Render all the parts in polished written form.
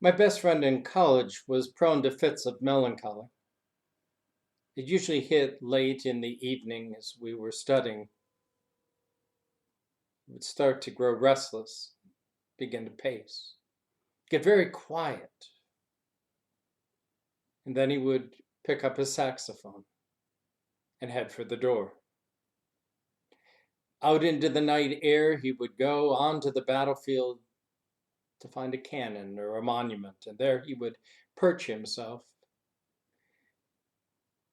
My best friend in college was prone to fits of melancholy. It usually hit late in the evening as we were studying. He would start to grow restless, begin to pace, get very quiet, and then he would pick up his saxophone and head for the door. Out into the night air, he would go onto the battlefield to find a cannon or a monument, and there he would perch himself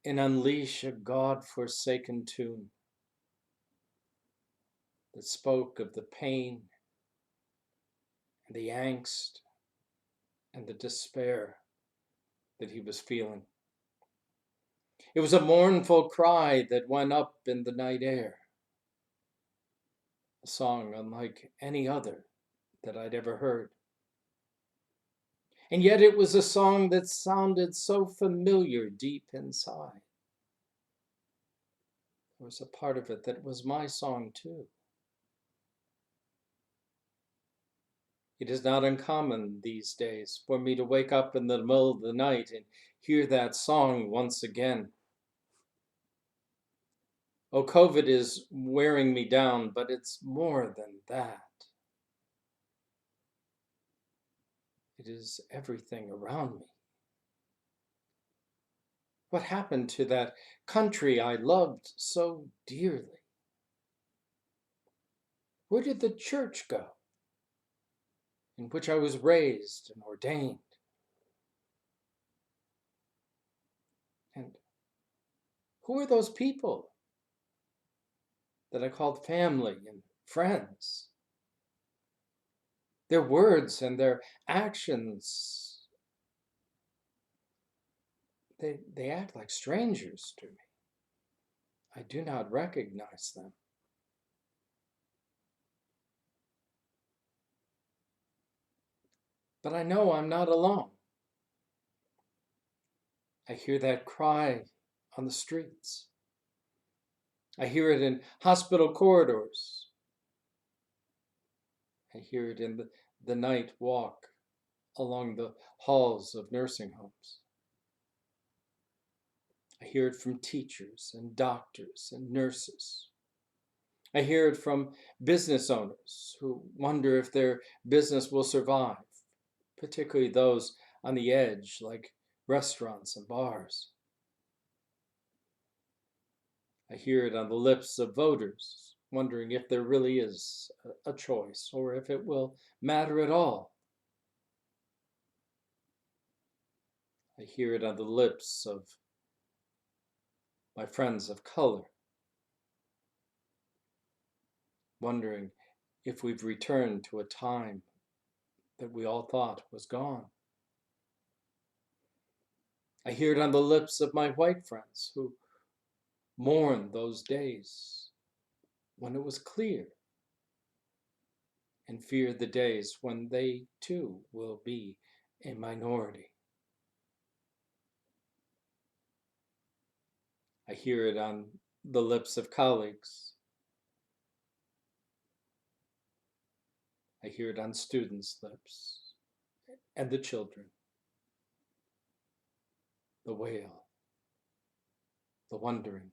and unleash a God-forsaken tune that spoke of the pain and the angst and the despair that he was feeling. It was a mournful cry that went up in the night air, a song unlike any other that I'd ever heard. And yet it was a song that sounded so familiar deep inside. There was a part of it that was my song too. It is not uncommon these days for me to wake up in the middle of the night and hear that song once again. Oh, COVID is wearing me down, but it's more than that. It is everything around me. What happened to that country I loved so dearly? Where did the church go in which I was raised and ordained? And who are those people that I called family and friends? Their words and their actions, they act like strangers to me. I do not recognize them. But I know I'm not alone. I hear that cry on the streets. I hear it in hospital corridors. I hear it in the night walk along the halls of nursing homes. I hear it from teachers and doctors and nurses. I hear it from business owners who wonder if their business will survive, particularly those on the edge like restaurants and bars. I hear it on the lips of voters, wondering if there really is a choice or if it will matter at all. I hear it on the lips of my friends of color, wondering if we've returned to a time that we all thought was gone. I hear it on the lips of my white friends who mourn those days when it was clear and fear the days when they too will be a minority. I hear it on the lips of colleagues. I hear it on students' lips and the children. The wail, the wondering.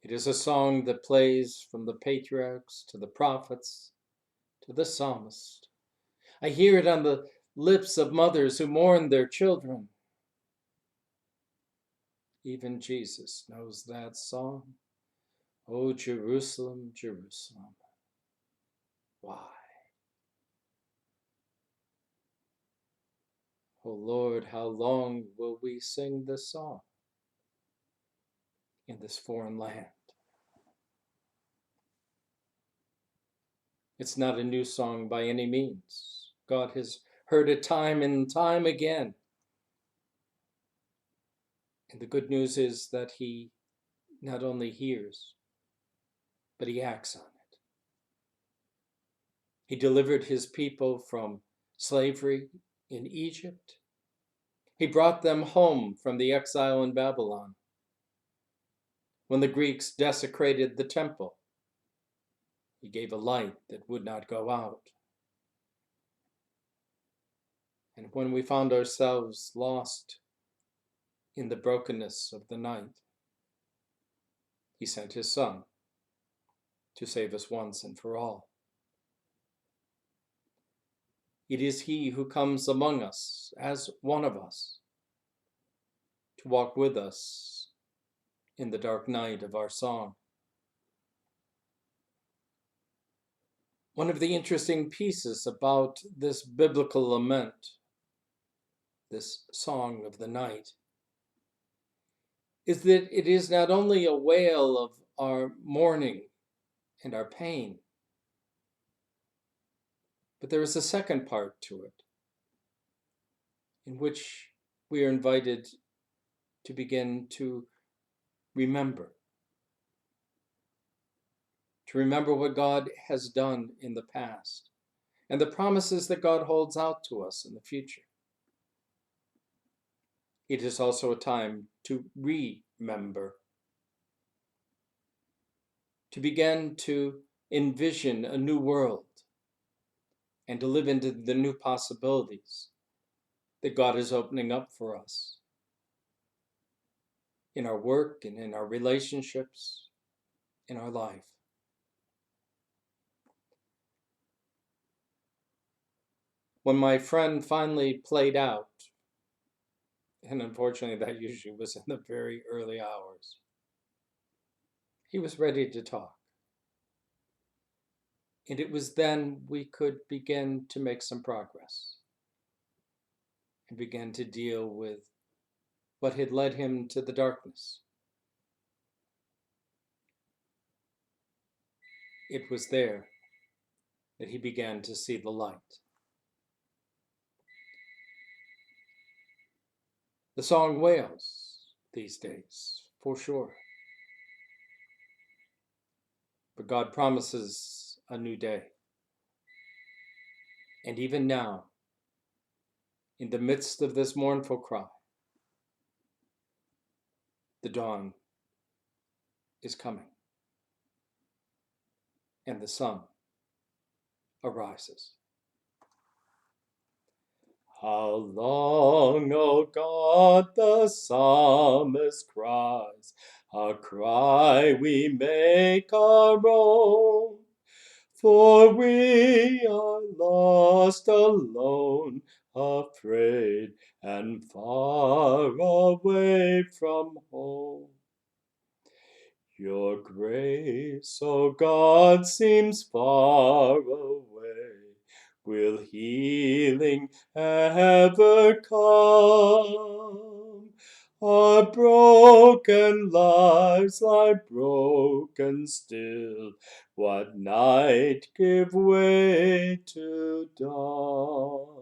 It is a song that plays from the patriarchs to the prophets to the psalmist. I hear it on the lips of mothers who mourn their children. Even Jesus knows that song. Oh, Jerusalem, Jerusalem, why? Oh Lord, how long will we sing this song in this foreign land? It's not a new song by any means. God has heard it time and time again. And the good news is that he not only hears, but he acts on it. He delivered his people from slavery in Egypt. He brought them home from the exile in Babylon. When the Greeks desecrated the temple, he gave a light that would not go out. And when we found ourselves lost in the brokenness of the night, he sent his Son to save us once and for all. It is he who comes among us as one of us, to walk with us in the dark night of our song. One of the interesting pieces about this biblical lament, this song of the night, is that it is not only a wail of our mourning and our pain, but there is a second part to it, in which we are invited to begin to remember what God has done in the past and the promises that God holds out to us in the future. It is also a time to remember, to begin to envision a new world and to live into the new possibilities that God is opening up for us in our work and in our relationships, in our life. When my friend finally played out, and unfortunately that usually was in the very early hours, he was ready to talk. And it was then we could begin to make some progress and begin to deal with what had led him to the darkness. It was there that he began to see the light. The song wails these days, for sure. But God promises a new day. And even now, in the midst of this mournful cry, the dawn is coming, and the sun arises. How long, O God, the psalmist cries, a cry we make our own. For we are lost, alone, afraid, and far away from home. Your grace, O God, seems far away. Will healing ever come? Our broken lives lie broken still. What night give way to dawn?